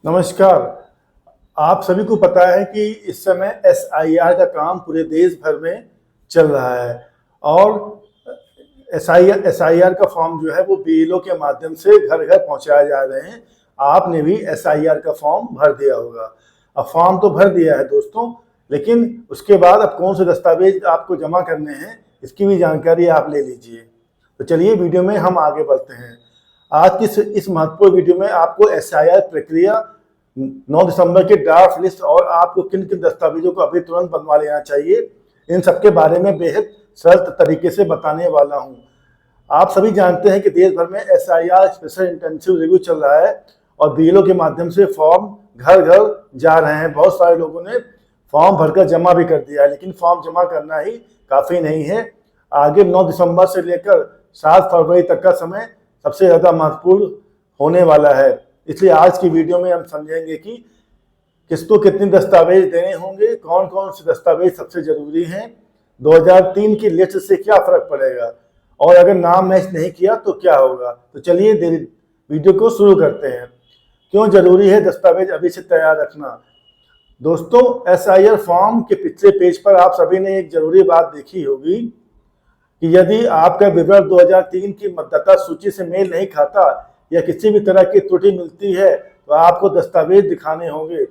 नमस्कार। आप सभी को पता है कि इस समय एसआईआर का काम पूरे देश भर में चल रहा है और एसआईआर का फॉर्म जो है वो बीएलओ के माध्यम से घर घर पहुंचाए जा रहे हैं। आपने भी एसआईआर का फॉर्म भर दिया होगा। अब फॉर्म तो भर दिया है दोस्तों, लेकिन उसके बाद अब कौन से दस्तावेज आपको जमा करने हैं इसकी भी जानकारी आप ले लीजिए। तो चलिए वीडियो में हम आगे बढ़ते हैं। आज की इस महत्वपूर्ण वीडियो में आपको एसआईआर प्रक्रिया, 9 दिसंबर के ड्राफ्ट लिस्ट और आपको किन किन दस्तावेजों को अभी तुरंत बनवा लेना चाहिए, इन सब के बारे में बेहद सरल तरीके से बताने वाला हूं। आप सभी जानते हैं कि देश भर में एसआईआर स्पेशल इंटेंसिव रिव्यू चल रहा है और बीएलओ के माध्यम से फॉर्म घर घर जा रहे हैं। बहुत सारे लोगों ने फॉर्म भरकर जमा भी कर दिया है, लेकिन फॉर्म जमा करना ही काफ़ी नहीं है। आगे 9 दिसंबर से लेकर 7 फरवरी तक का समय सबसे ज़्यादा महत्वपूर्ण होने वाला है। इसलिए आज की वीडियो में हम समझेंगे कि किसको कितने दस्तावेज देने होंगे, कौन कौन से दस्तावेज सबसे ज़रूरी हैं, 2003 की लिस्ट से क्या फ़र्क पड़ेगा और अगर नाम मैच नहीं किया तो क्या होगा। तो चलिए वीडियो को शुरू करते हैं। क्यों ज़रूरी है दस्तावेज अभी से तैयार रखना। दोस्तों, एसआईआर फॉर्म के पिछले पेज पर आप सभी ने एक ज़रूरी बात देखी होगी कि यदि आपका विवरण 2003 की मतदाता सूची से मेल नहीं खाता या किसी भी तरह की त्रुटि मिलती है तो आपको दस्तावेज दिखाने होंगे,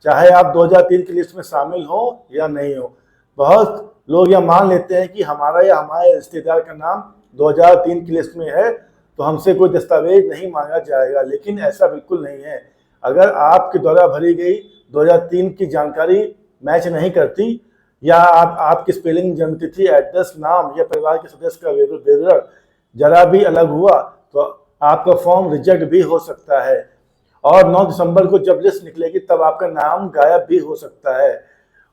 चाहे आप 2003 की लिस्ट में शामिल हो या नहीं हो। बहुत लोग यह मान लेते हैं कि हमारा या हमारे रिश्तेदार का नाम 2003 की लिस्ट में है तो हमसे कोई दस्तावेज नहीं मांगा जाएगा, लेकिन ऐसा बिल्कुल नहीं है। अगर आपके द्वारा भरी गई 2003 की जानकारी मैच नहीं करती या आपकी स्पेलिंग, जन्मतिथि, एड्रेस, नाम या परिवार के सदस्य का विवरण जरा भी अलग हुआ तो आपका फॉर्म रिजेक्ट भी हो सकता है और 9 दिसंबर को जब लिस्ट निकलेगी तब आपका नाम गायब भी हो सकता है।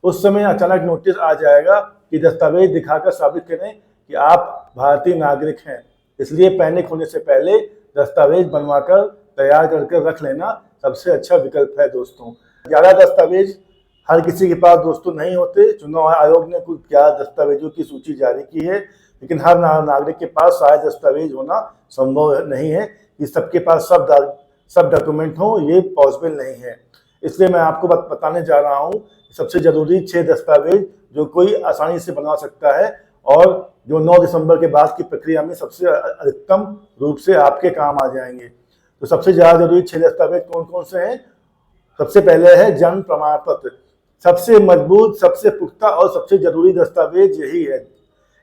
उस समय अचानक नोटिस आ जाएगा कि दस्तावेज दिखाकर साबित करें कि आप भारतीय नागरिक हैं। इसलिए पैनिक होने से पहले दस्तावेज बनवाकर तैयार करके रख लेना सबसे अच्छा विकल्प है। दोस्तों, 11 दस्तावेज हर किसी के पास दोस्तों नहीं होते। चुनाव आयोग ने कुल 11 दस्तावेजों की सूची जारी की है, लेकिन हर नागरिक के पास सारे दस्तावेज होना संभव नहीं है कि सबके पास सब डॉक्यूमेंट हो, ये पॉसिबल नहीं है। इसलिए मैं आपको बताने जा रहा हूँ सबसे ज़रूरी 6 दस्तावेज जो कोई आसानी से बना सकता है और जो 9 दिसंबर के बाद की प्रक्रिया में सबसे अधिकतम रूप से आपके काम आ जाएंगे। तो सबसे ज़्यादा जरूरी 6 दस्तावेज कौन कौन से हैं? सबसे पहले है जन्म प्रमाण पत्र। सबसे मजबूत, सबसे पुख्ता और सबसे जरूरी दस्तावेज यही है।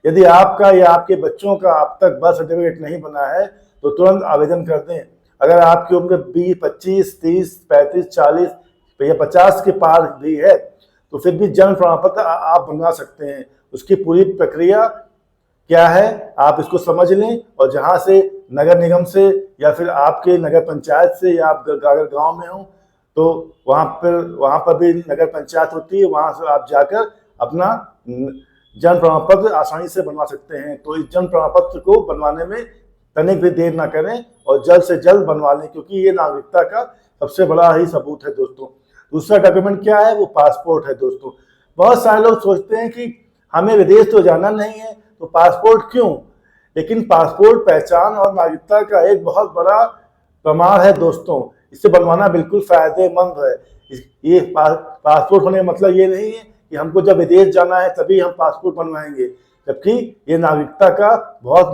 यदि आपका या आपके बच्चों का अब तक बर्थ सर्टिफिकेट नहीं बना है तो तुरंत आवेदन कर दें। अगर आपकी उम्र 20, 25, 30, 35, 40 या 50 के पार भी है तो फिर भी जन्म प्रमाण पत्र आप बनवा सकते हैं। उसकी पूरी प्रक्रिया क्या है आप इसको समझ लें और जहाँ से नगर निगम से या फिर आपके नगर पंचायत से या आप अगर गाँव में हो तो वहाँ पर भी नगर पंचायत होती है, वहाँ से आप जाकर अपना जन्म प्रमाण पत्र आसानी से बनवा सकते हैं। तो इस जन्म प्रमाण पत्र को बनवाने में तनिक भी देर ना करें और जल्द से जल्द बनवा लें, क्योंकि ये नागरिकता का सबसे बड़ा ही सबूत है। दोस्तों, दूसरा डॉक्यूमेंट क्या है? वो पासपोर्ट है। दोस्तों, बहुत सारे लोग सोचते हैं कि हमें विदेश तो जाना नहीं है तो पासपोर्ट क्यों, लेकिन पासपोर्ट पहचान और नागरिकता का एक बहुत बड़ा प्रमाण है। दोस्तों, इसे बनवाना बिल्कुल फायदेमंद है। ये पासपोर्ट होने का मतलब ये नहीं है कि हमको जब विदेश जाना है तभी हम पासपोर्ट बनवाएंगे, जबकि ये नागरिकता का बहुत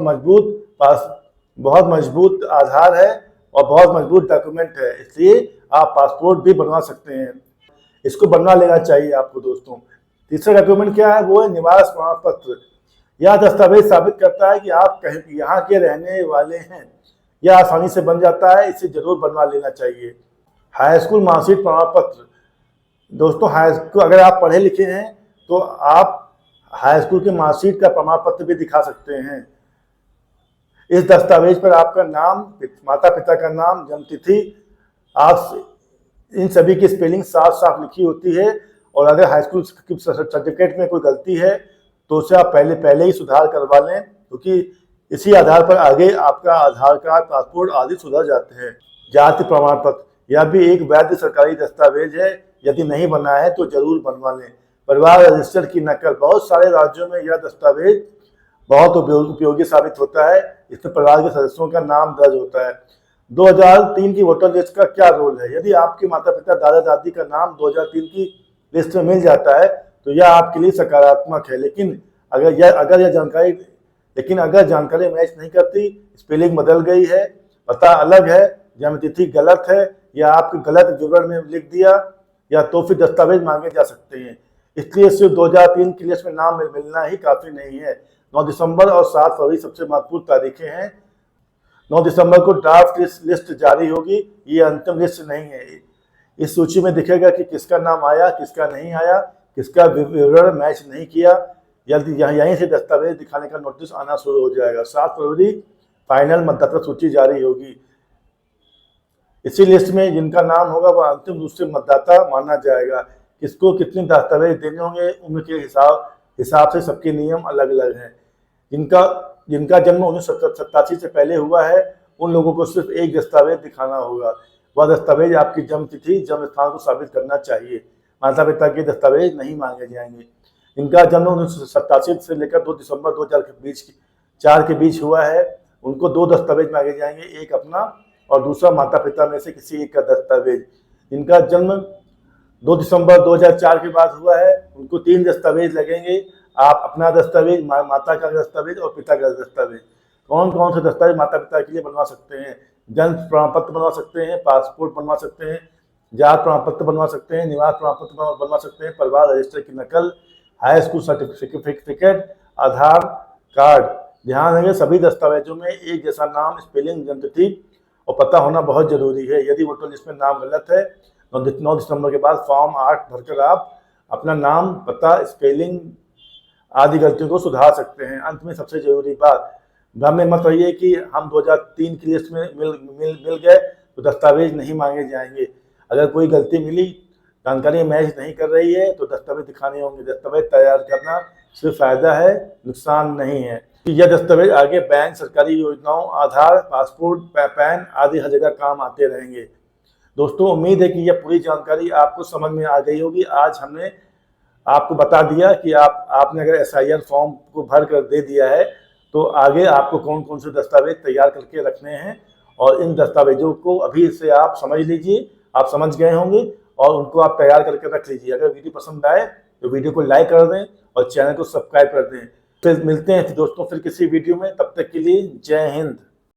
मजबूत आधार है और बहुत मजबूत डॉक्यूमेंट है। इसलिए आप पासपोर्ट भी बनवा सकते हैं, इसको बनवा लेना चाहिए आपको। दोस्तों, तीसरा डॉक्यूमेंट क्या है? वो है निवास प्रमाण पत्र। यह दस्तावेज साबित करता है कि आप यहाँ के रहने वाले हैं। यह आसानी से बन जाता है, इसे जरूर बनवा लेना चाहिए। हाई स्कूल मार्कशीट प्रमाण पत्र। दोस्तों, हाई स्कूल अगर आप पढ़े लिखे हैं तो आप हाई स्कूल के मार्कशीट का प्रमाण पत्र भी दिखा सकते हैं। इस दस्तावेज पर आपका नाम, माता पिता का नाम, जन्मतिथि, आप इन सभी की स्पेलिंग साफ साफ लिखी होती है और अगर हाई स्कूल सर्टिफिकेट में कोई गलती है तो उसे आप पहले ही सुधार करवा लें, क्योंकि इसी आधार पर आगे आपका आधार कार्ड, पासपोर्ट आदि सुधर जाते हैं। जाति प्रमाण पत्र, यह भी एक वैध सरकारी दस्तावेज है। यदि नहीं बना है तो जरूर बनवा लें। परिवार रजिस्टर की नकल, बहुत सारे राज्यों में यह दस्तावेज बहुत उपयोगी साबित होता है। इसमें परिवार के सदस्यों का नाम दर्ज होता है। 2003 की वोटर लिस्ट का क्या रोल है? यदि आपके माता पिता दादा दादी का नाम 2003 की लिस्ट में मिल जाता है तो यह आपके लिए सकारात्मक है। लेकिन अगर जानकारी मैच नहीं करती, स्पेलिंग बदल गई है, पता अलग है, जन्म तिथि गलत है या आपके गलत विवरण में लिख दिया, या तो फिर दस्तावेज मांगे जा सकते हैं। इसलिए सिर्फ 2003 की लिस्ट में नाम मिलना ही काफी नहीं है। 9 दिसंबर और 7 फरवरी सबसे महत्वपूर्ण तारीखें हैं। 9 दिसंबर को ड्राफ्ट लिस्ट जारी होगी, ये अंतिम लिस्ट नहीं है। इस सूची में दिखेगा कि किसका नाम आया, किसका नहीं आया, किसका विवरण मैच नहीं किया। जल्दी यहीं से दस्तावेज दिखाने का नोटिस आना शुरू हो जाएगा। 7 फरवरी फाइनल मतदाता सूची जारी होगी। इसी लिस्ट में जिनका नाम होगा वह अंतिम रूप से मतदाता माना जाएगा। किसको कितने दस्तावेज देने होंगे, उम्र के हिसाब से सबके नियम अलग अलग हैं। जिनका जन्म 1987 से पहले हुआ है उन लोगों को सिर्फ एक दस्तावेज दिखाना होगा। वह दस्तावेज आपकी जन्म तिथि, जन्म स्थान को साबित करना चाहिए। माता पिता के दस्तावेज नहीं मांगे जाएंगे। जिनका जन्म 1987 से लेकर 2 दिसंबर 2004 के बीच हुआ है उनको 2 दस्तावेज मांगे जाएंगे, एक अपना और दूसरा माता पिता में से किसी एक का दस्तावेज। जिनका जन्म 2 दिसंबर 2004 के बाद हुआ है उनको 3 दस्तावेज लगेंगे, आप अपना दस्तावेज, माता का दस्तावेज और पिता का दस्तावेज। कौन कौन से दस्तावेज माता पिता के लिए बनवा सकते हैं? जन्म प्रमाण पत्र बनवा सकते हैं, पासपोर्ट बनवा सकते हैं, जात प्रमाण पत्र बनवा सकते हैं, निवास प्रमाण पत्र बनवा सकते हैं, परिवार रजिस्टर की नकल, हाई स्कूल सर्टिफिकेट, आधार कार्ड। ध्यान रखें सभी दस्तावेजों में एक जैसा नाम, स्पेलिंग, जन्म तिथि और पता होना बहुत जरूरी है। यदि वोटर लिस्ट में नाम गलत है 9 दिसंबर के बाद फॉर्म 8 भरकर आप अपना नाम, पता, स्पेलिंग आदि गलतियों को सुधार सकते हैं। अंत में सबसे जरूरी बात, भ्रम में मत रहिए कि हम 2003 की लिस्ट में मिल गए तो दस्तावेज नहीं मांगे जाएंगे। अगर कोई गलती मिली, जानकारी मैच नहीं कर रही है तो दस्तावेज दिखाने होंगे। दस्तावेज तैयार करना सिर्फ फायदा है, नुकसान नहीं है। यह दस्तावेज आगे बैंक, सरकारी योजनाओं, आधार, पासपोर्ट, पैन आदि हर जगह काम आते रहेंगे। दोस्तों, उम्मीद है कि यह पूरी जानकारी आपको समझ में आ गई होगी। आज हमने आपको बता दिया कि आपने अगर SIR फॉर्म को भर कर दे दिया है तो आगे आपको कौन कौन से दस्तावेज तैयार करके रखने हैं, और इन दस्तावेजों को अभी से आप समझ लीजिए। आप समझ गए होंगे और उनको आप तैयार करके रख लीजिए। अगर वीडियो पसंद आए तो वीडियो को लाइक कर दें और चैनल को सब्सक्राइब कर दें। फिर मिलते हैं दोस्तों फिर किसी वीडियो में, तब तक के लिए जय हिंद।